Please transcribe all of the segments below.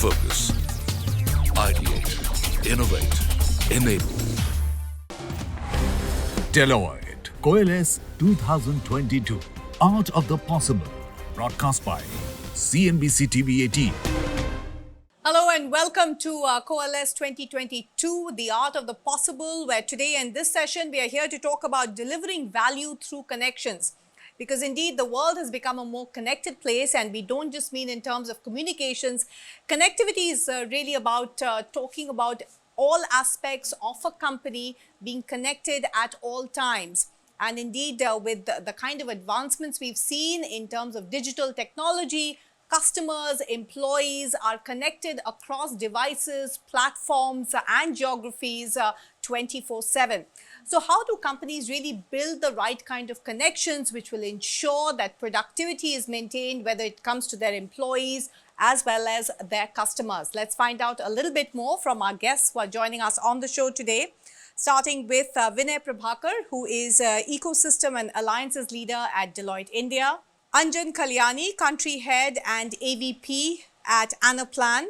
Focus. Ideate. Innovate. Enable. Deloitte Coalesce 2022 Art of the Possible. Broadcast by CNBC-TV18. Hello and welcome to Coalesce 2022, The Art of the Possible, where today in this session we are here to talk about delivering value through connections. Because indeed the world has become a more connected place, and we don't just mean in terms of communications. Connectivity is really about talking about all aspects of a company being connected at all times. And indeed with the kind of advancements we've seen in terms of digital technology, customers, employees are connected across devices, platforms and geographies 24/7. So how do companies really build the right kind of connections which will ensure that productivity is maintained, whether it comes to their employees as well as their customers? Let's find out a little bit more from our guests who are joining us on the show today. Starting with Vinay Prabhakar, who is Ecosystem and Alliances Leader at Deloitte India. Anjan Kalyani, Country Head and AVP at Anaplan.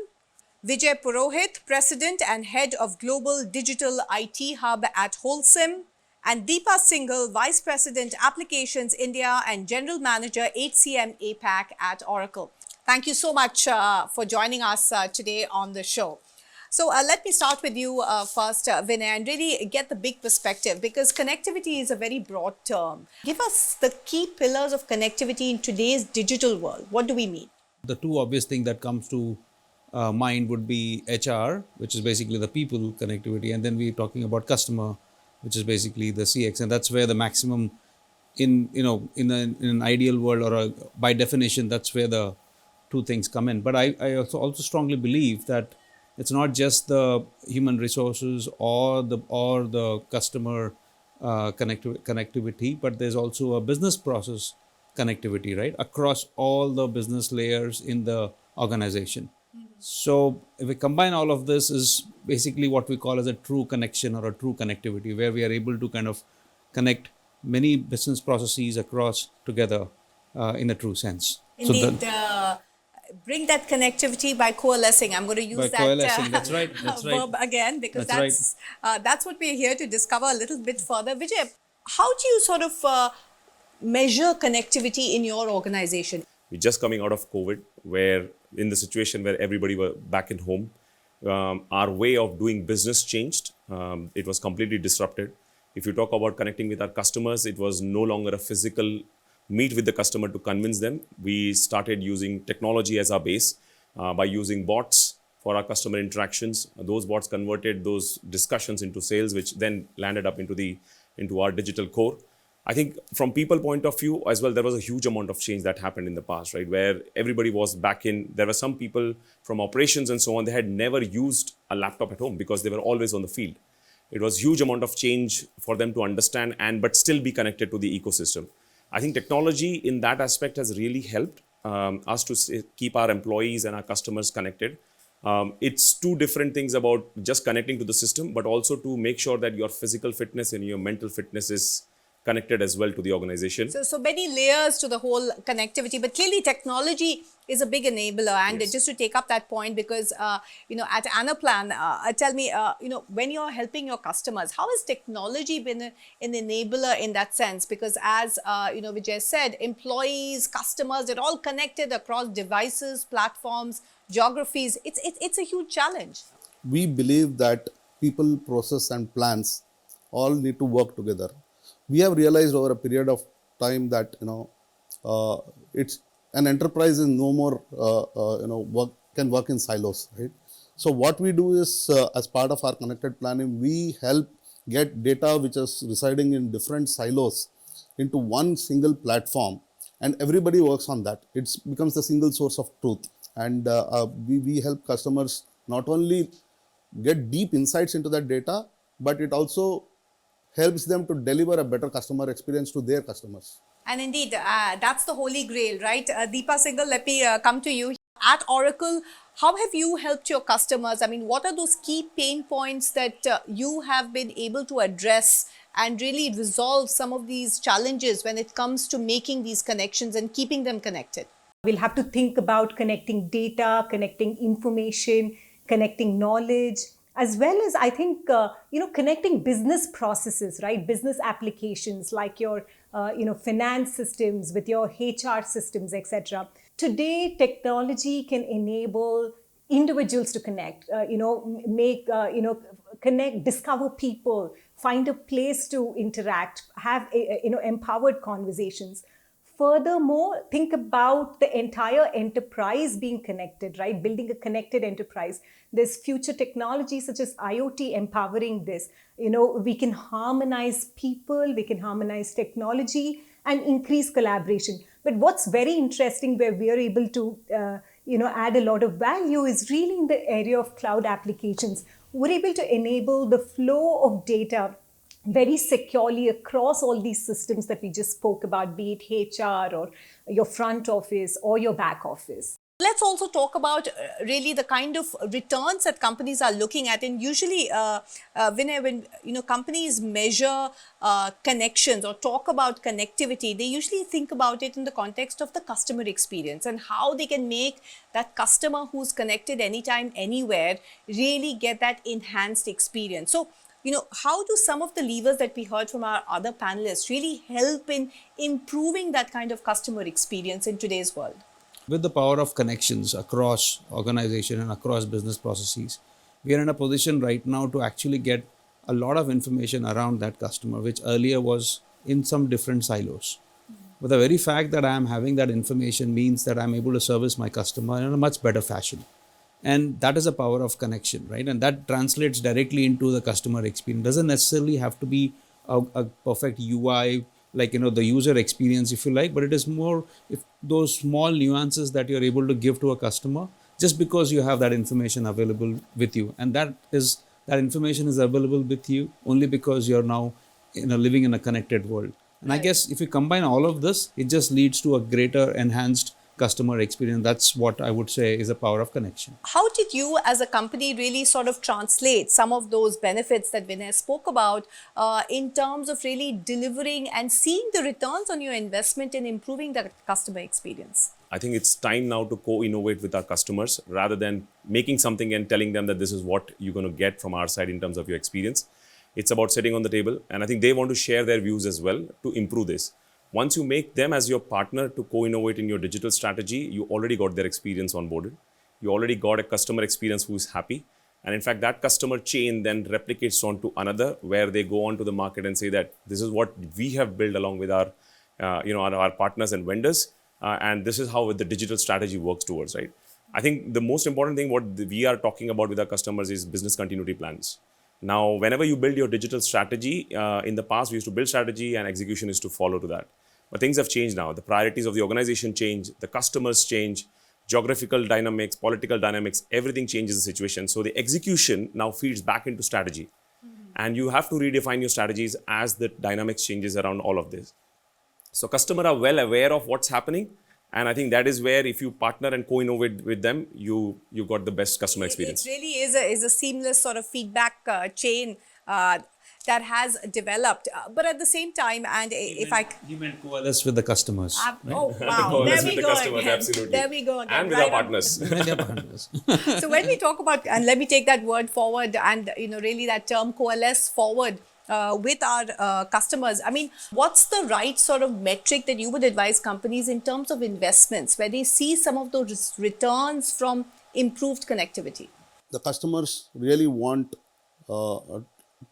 Vijay Purohit, President and Head of Global Digital IT Hub at Wholesome. And Deepa Singhal, Vice President Applications India and General Manager HCM APAC at Oracle. Thank you so much for joining us today on the show. So let me start with you first, Vinay, and really get the big perspective, because connectivity is a very broad term. Give us the key pillars of connectivity in today's digital world. What do we mean? The two obvious things that comes to mind would be HR, which is basically the people connectivity, and then we're talking about customer, which is basically the CX, and that's where the maximum in an ideal world, or by definition, that's where the two things come in. But I also strongly believe that it's not just the human resources or the customer connectivity, but there's also a business process connectivity, right, across all the business layers in the organization. So if we combine all of this, is basically what we call as a true connection or a true connectivity, where we are able to kind of connect many business processes across together in a true sense. Indeed, bring that connectivity by coalescing. I'm going to use that that's right. verb again, because that's that's what we're here to discover a little bit further. Vijay, how do you sort of measure connectivity in your organization? We're just coming out of COVID, where in the situation where everybody were back in home, our way of doing business changed. It was completely disrupted. If you talk about connecting with our customers, it was no longer a physical meet with the customer to convince them. We started using technology as our base by using bots for our customer interactions. Those bots converted those discussions into sales, which then landed up into our digital core. I think from people point of view as well, there was a huge amount of change that happened in the past, right? Where everybody was back in, there were some people from operations and so on, they had never used a laptop at home because they were always on the field. It was huge amount of change for them to understand but still be connected to the ecosystem. I think technology in that aspect has really helped us to keep our employees and our customers connected. It's two different things about just connecting to the system, but also to make sure that your physical fitness and your mental fitness is connected as well to the organization. So many layers to the whole connectivity, but clearly technology is a big enabler. And Yes. just to take up that point, because at Anaplan, tell me, when you're helping your customers, how has technology been an enabler in that sense? Because as Vijay said, employees, customers, they're all connected across devices, platforms, geographies. It's a huge challenge. We believe that people, process and plans all need to work together. We have realized over a period of time that it's an enterprise is no more can work in silos, right? So what we do is as part of our connected planning, we help get data which is residing in different silos into one single platform, and everybody works on that. It becomes the single source of truth, and we help customers not only get deep insights into that data, but it also helps them to deliver a better customer experience to their customers. And indeed, that's the holy grail, right? Deepa Singhal, let me come to you. At Oracle, how have you helped your customers? I mean, what are those key pain points that you have been able to address and really resolve some of these challenges when it comes to making these connections and keeping them connected? We'll have to think about connecting data, connecting information, connecting knowledge, as well as I think, connecting business processes, right? Business applications like your, finance systems with your HR systems, etc. Today, technology can enable individuals to connect, connect, discover people, find a place to interact, have, empowered conversations. Furthermore, think about the entire enterprise being connected, right? Building a connected enterprise. There's future technology such as IoT empowering this. We can harmonize people, we can harmonize technology and increase collaboration. But what's very interesting where we are able to, add a lot of value is really in the area of cloud applications. We're able to enable the flow of data very securely across all these systems that we just spoke about, be it HR or your front office or your back office. Let's also talk about really the kind of returns that companies are looking at. And usually, Vinay, when companies measure connections or talk about connectivity, they usually think about it in the context of the customer experience and how they can make that customer who's connected anytime, anywhere, really get that enhanced experience. So, how do some of the levers that we heard from our other panelists really help in improving that kind of customer experience in today's world? With the power of connections across organization and across business processes, we are in a position right now to actually get a lot of information around that customer, which earlier was in some different silos. But the very fact that I am having that information means that I'm able to service my customer in a much better fashion. And that is the power of connection, right? And that translates directly into the customer experience. It doesn't necessarily have to be a perfect UI, like, the user experience, if you like, but it is more if those small nuances that you're able to give to a customer just because you have that information available with you. And that information is available with you only because you're now living in a connected world. And I guess if you combine all of this, it just leads to a greater enhanced customer experience. That's what I would say is the power of connection. How did you as a company really sort of translate some of those benefits that Vinay spoke about in terms of really delivering and seeing the returns on your investment in improving the customer experience? I think it's time now to co-innovate with our customers rather than making something and telling them that this is what you're going to get from our side in terms of your experience. It's about sitting on the table, and I think they want to share their views as well to improve this. Once you make them as your partner to co-innovate in your digital strategy, you already got their experience onboarded. You already got a customer experience who is happy. And in fact, that customer chain then replicates onto another where they go on to the market and say that this is what we have built along with our, our partners and vendors. And this is how the digital strategy works towards, right? I think the most important thing what we are talking about with our customers is business continuity plans. Now, whenever you build your digital strategy, in the past, we used to build strategy and execution is to follow to that. But things have changed now. The priorities of the organization change, the customers change, geographical dynamics, political dynamics, everything changes the situation. So the execution now feeds back into strategy. And you have to redefine your strategies as the dynamics changes around all of this. So customers are well aware of what's happening. And I think that is where if you partner and co-innovate with them, you got the best customer experience. It really is a seamless sort of feedback chain that has developed. But at the same time, and You meant Coalesce with the customers. Right? Oh, wow. Coalesce There we with the go customers, again. absolutely. There we go again. And with our partners. So when we talk about, and let me take that word forward and, really that term coalesce forward with our customers. I mean, what's the right sort of metric that you would advise companies in terms of investments where they see some of those returns from improved connectivity? The customers really want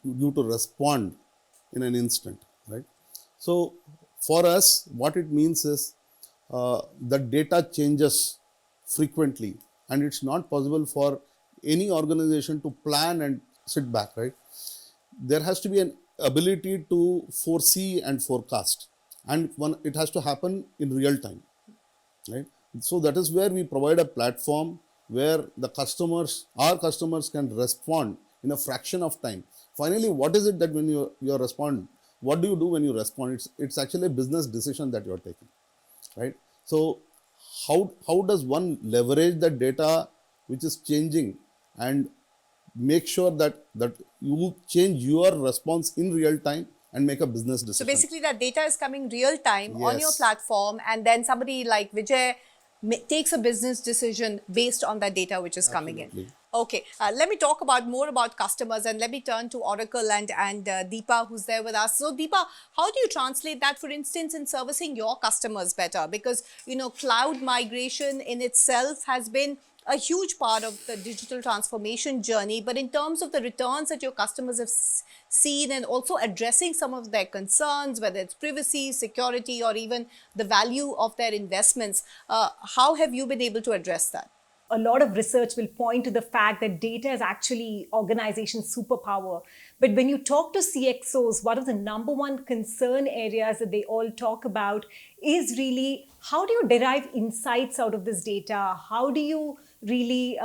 you to respond in an instant, right? So for us, what it means is the data changes frequently, and it's not possible for any organization to plan and sit back, right? There has to be an ability to foresee and forecast, and it has to happen in real time, right? So that is where we provide a platform where our customers can respond in a fraction of time. Finally, what is it that when you respond, what do you do when you respond? It's actually a business decision that you're taking, right? So how does one leverage the data which is changing and make sure that you change your response in real time and make a business decision? So basically that data is coming real time on your Yes. platform, and then somebody like Vijay takes a business decision based on that data which is coming in. Okay, let me talk more about customers, and let me turn to Oracle and Deepa, who's there with us. So Deepa, how do you translate that, for instance, in servicing your customers better? Because, cloud migration in itself has been a huge part of the digital transformation journey, but in terms of the returns that your customers have seen and also addressing some of their concerns, whether it's privacy, security, or even the value of their investments, how have you been able to address that? A lot of research will point to the fact that data is actually organization's superpower. But when you talk to CXOs, one of the number one concern areas that they all talk about is really, how do you derive insights out of this data? How do you really,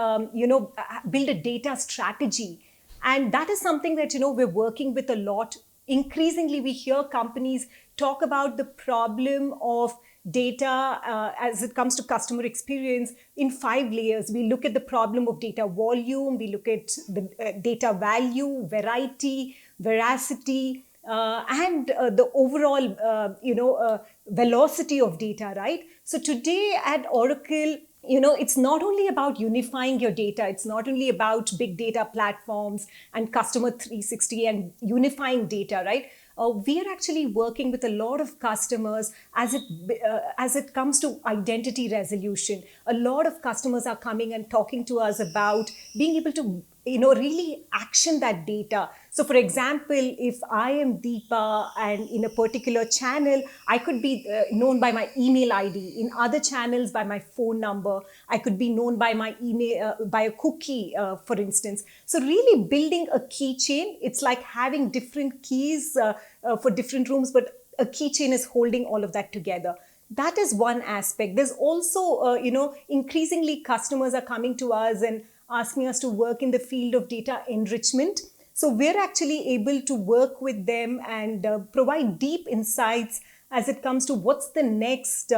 build a data strategy? And that is something that, we're working with a lot. Increasingly, we hear companies talk about the problem of data as it comes to customer experience in 5 layers. We look at the problem of data volume, we look at the data value, variety, veracity, and the overall, velocity of data, right? So today at Oracle, it's not only about unifying your data, it's not only about big data platforms and customer 360 and unifying data, right? We are actually working with a lot of customers as it comes to identity resolution. A lot of customers are coming and talking to us about being able to really action that data. So for example, if I am Deepa and in a particular channel, I could be known by my email ID. In other channels, by my phone number. I could be known by my email, by a cookie, for instance. So really building a keychain, it's like having different keys for different rooms, but a keychain is holding all of that together. That is one aspect. There's also, increasingly customers are coming to us and asking us to work in the field of data enrichment. So we're actually able to work with them and provide deep insights as it comes to what's the next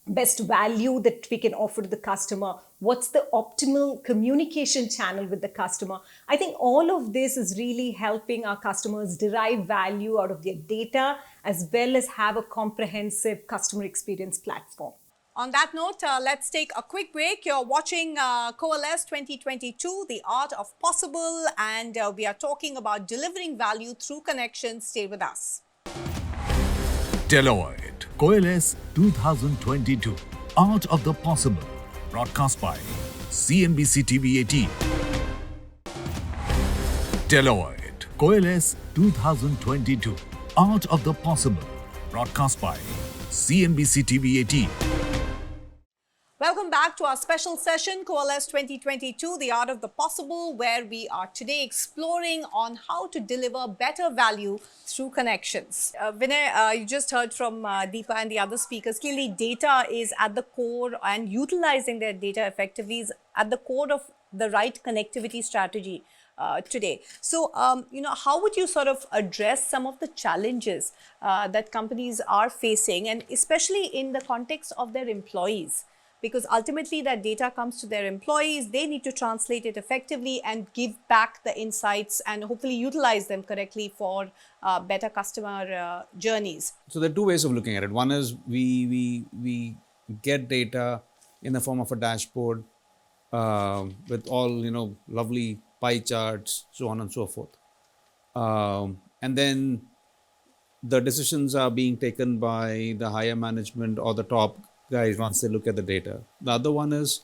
best value that we can offer to the customer. What's the optimal communication channel with the customer? I think all of this is really helping our customers derive value out of their data as well as have a comprehensive customer experience platform. On that note, let's take a quick break. You're watching Coalesce 2022, The Art of Possible, and we are talking about delivering value through connections. Stay with us. Deloitte Coalesce 2022 Art of the Possible, broadcast by CNBC-TV18. Deloitte Coalesce 2022 Art of the Possible, broadcast by CNBC-TV18. Welcome back to our special session, Coalesce 2022, The Art of the Possible, where we are today exploring on how to deliver better value through connections. Vinay, you just heard from Deepa and the other speakers. Clearly, data is at the core, and utilizing their data effectively is at the core of the right connectivity strategy today. So, how would you sort of address some of the challenges that companies are facing, and especially in the context of their employees? Because ultimately that data comes to their employees, they need to translate it effectively and give back the insights and hopefully utilize them correctly for better customer journeys. So there are two ways of looking at it. One is we get data in the form of a dashboard with all lovely pie charts, so on and so forth. And then the decisions are being taken by the higher management or the top guys once they look at the data. The other one is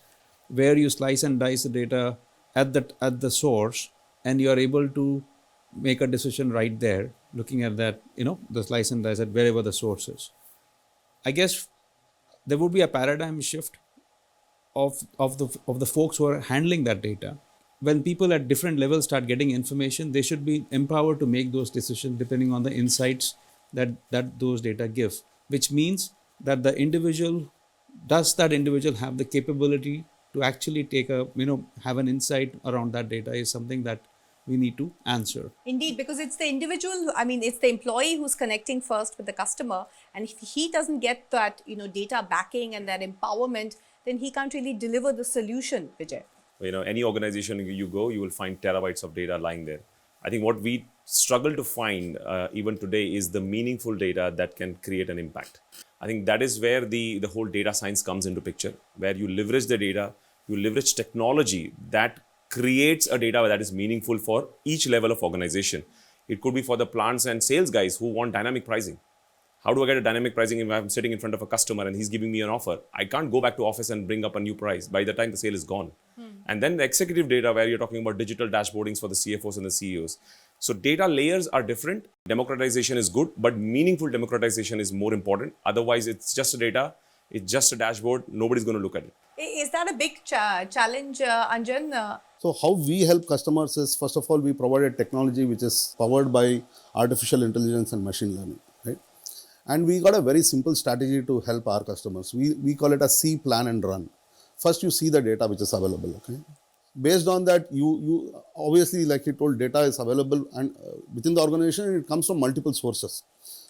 where you slice and dice the data at the source, and you are able to make a decision right there, looking at that, the slice and dice at wherever the source is. I guess there would be a paradigm shift of the folks who are handling that data. When people at different levels start getting information, they should be empowered to make those decisions depending on the insights that those data give, which means that the individual have the capability to actually have an insight around that data is something that we need to answer. Indeed, because it's the individual, it's the employee who's connecting first with the customer, and if he doesn't get that, data backing and that empowerment, then he can't really deliver the solution, Vijay. Any organization you go, you will find terabytes of data lying there. I think what we struggle to find even today is the meaningful data that can create an impact. I think that is where the whole data science comes into picture, where you leverage the data, you leverage technology that creates a data that is meaningful for each level of organization. It could be for the plants and sales guys who want dynamic pricing. How do I get a dynamic pricing if I'm sitting in front of a customer and he's giving me an offer? I can't go back to office and bring up a new price by the time the sale is gone. And then the executive data, where you're talking about digital dashboardings for the CFOs and the CEOs. So data layers are different. Democratization is good, but meaningful democratization is more important. Otherwise, it's just a data, it's just a dashboard. Nobody's going to look at it. Is that a big challenge, Anjan? So how we help customers is, first of all, we provide a technology which is powered by artificial intelligence and machine learning, right? And we got a very simple strategy to help our customers. We call it a see, plan and run. First, you see the data which is available, okay? Based on that, you obviously, like you told, data is available, and within the organization, it comes from multiple sources.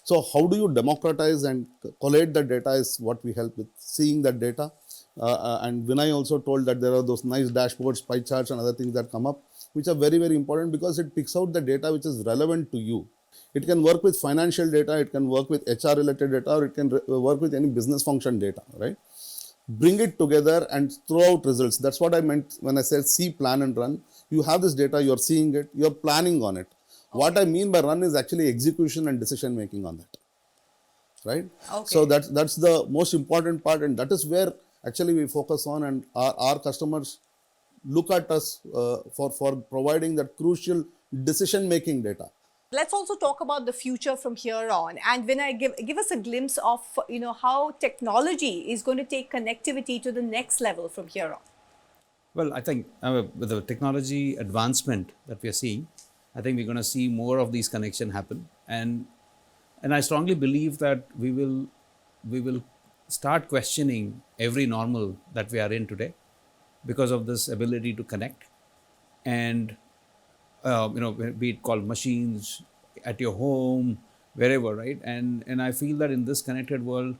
So how do you democratize and collate the data is what we help with, seeing that data. And Vinay also told that there are those nice dashboards, pie charts and other things that come up, which are very, very important because it picks out the data which is relevant to you. It can work with financial data, it can work with HR related data, or it can work with any business function data, right? Bring it together and throw out results. That's what I meant when I said see, plan and run. You have this data, you're seeing it, you're planning on it. What I mean by run is actually execution and decision making on that, right? Okay. So that's the most important part, and that is where actually we focus on, and our customers look at us for providing that crucial decision making data. Let's also talk about the future from here on. And Vinay, give us a glimpse of how technology is going to take connectivity to the next level from here on. Well, I think with the technology advancement that we are seeing, I think we're going to see more of these connections happen, and I strongly believe that we will start questioning every normal that we are in today because of this ability to connect, and be it called machines at your home, wherever, right? And I feel that in this connected world,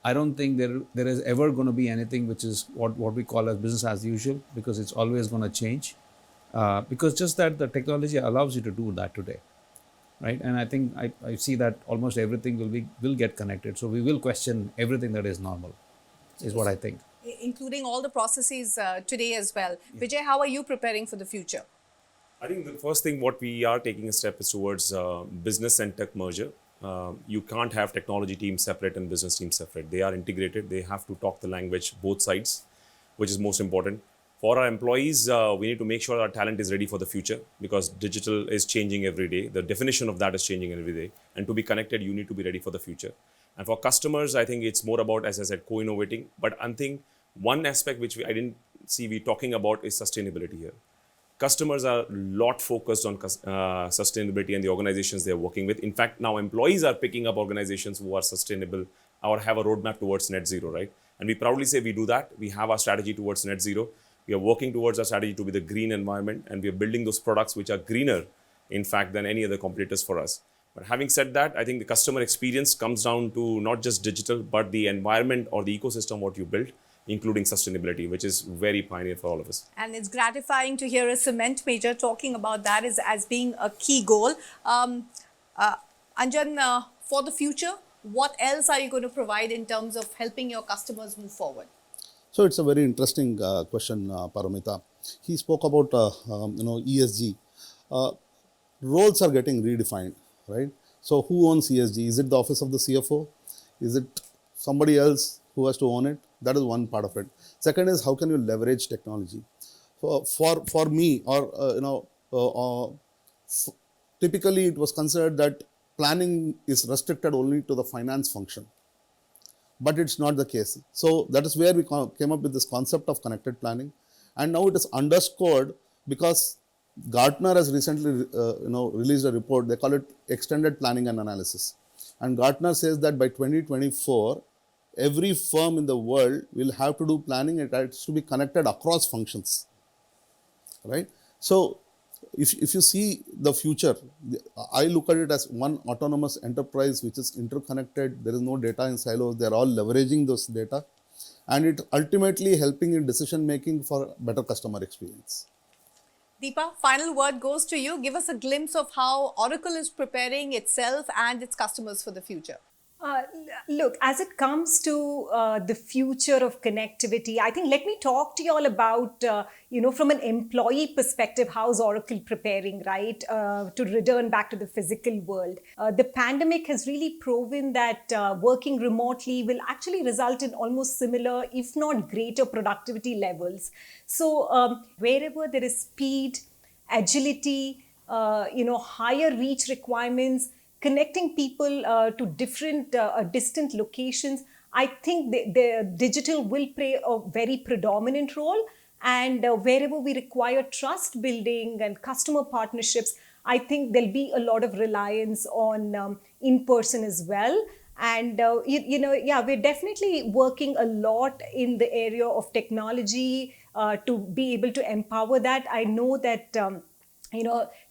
I don't think there is ever going to be anything which is what we call as business as usual, because it's always going to change. Because just that the technology allows you to do that today, right? And I think I see that almost everything will get connected. So we will question everything that is normal, is what I think. Including all the processes today as well. Vijay, how are you preparing for the future? I think the first thing what we are taking a step is towards business and tech merger. You can't have technology teams separate and business teams separate. They are integrated. They have to talk the language, both sides, which is most important. For our employees, we need to make sure our talent is ready for the future, because digital is changing every day. The definition of that is changing every day. And to be connected, you need to be ready for the future. And for customers, I think it's more about, as I said, co-innovating. But I think one aspect which I didn't see we talking about is sustainability here. Customers are a lot focused on sustainability and the organizations they're working with. In fact, now employees are picking up organizations who are sustainable or have a roadmap towards net zero, right? And we proudly say we do that. We have our strategy towards net zero. We are working towards our strategy to be the green environment, and we are building those products which are greener, in fact, than any other competitors for us. But having said that, I think the customer experience comes down to not just digital, but the environment or the ecosystem what you build, including sustainability, which is very pioneer for all of us. And it's gratifying to hear a cement major talking about that as being a key goal. Anjan, for the future, what else are you going to provide in terms of helping your customers move forward? So it's a very interesting question, Paramita. He spoke about ESG. Roles are getting redefined, right? So who owns ESG? Is it the office of the CFO? Is it somebody else who has to own it? That is one part of it. Second is, how can you leverage technology? For me, typically it was considered that planning is restricted only to the finance function. But it's not the case. So that is where we came up with this concept of connected planning. And now it is underscored because Gartner has recently released a report. They call it extended planning and analysis. And Gartner says that by 2024, every firm in the world will have to do planning. It has to be connected across functions, right? So if you see the future, I look at it as one autonomous enterprise which is interconnected. There is no data in silos. They are all leveraging those data, and it ultimately helping in decision making for better customer experience. Deepa, final word goes to you. Give us a glimpse of how Oracle is preparing itself and its customers for the future. Look, as it comes to the future of connectivity, I think let me talk to you all about, from an employee perspective, how's Oracle preparing, right, to return back to the physical world. The pandemic has really proven that working remotely will actually result in almost similar, if not greater productivity levels. So wherever there is speed, agility, higher reach requirements, connecting people to different distant locations, I think the digital will play a very predominant role. And wherever we require trust building and customer partnerships, I think there'll be a lot of reliance on in-person as well. And, we're definitely working a lot in the area of technology to be able to empower that. I know that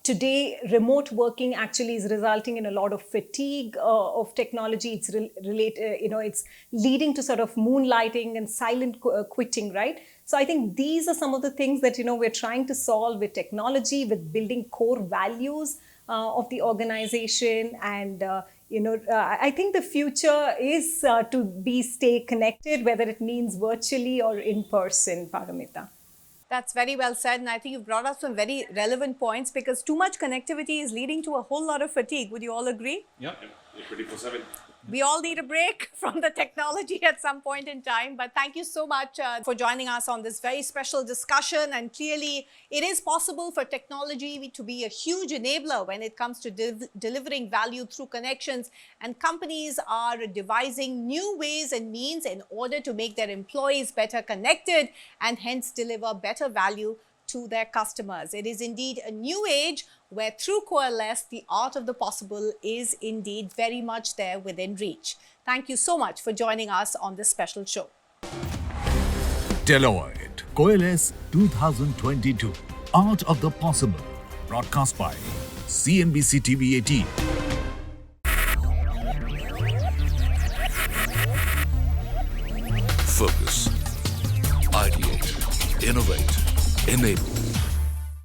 today remote working actually is resulting in a lot of fatigue of technology. It's it's leading to sort of moonlighting and silent quitting, right? So I think these are some of the things that, we're trying to solve with technology, with building core values of the organization. And, I think the future is to stay connected, whether it means virtually or in person, Paramita. That's very well said, and I think you've brought up some very relevant points, because too much connectivity is leading to a whole lot of fatigue. Would you all agree? Yeah. 24/7. We all need a break from the technology at some point in time. But thank you so much for joining us on this very special discussion. And clearly, it is possible for technology to be a huge enabler when it comes to delivering value through connections. And companies are devising new ways and means in order to make their employees better connected and hence deliver better value to their customers. It is indeed a new age where through Coalesce, the art of the possible is indeed very much there within reach. Thank you so much for joining us on this special show. Deloitte Coalesce 2022 Art of the Possible, broadcast by CNBC-TV18. Focus. Ideate. Innovate. Enable.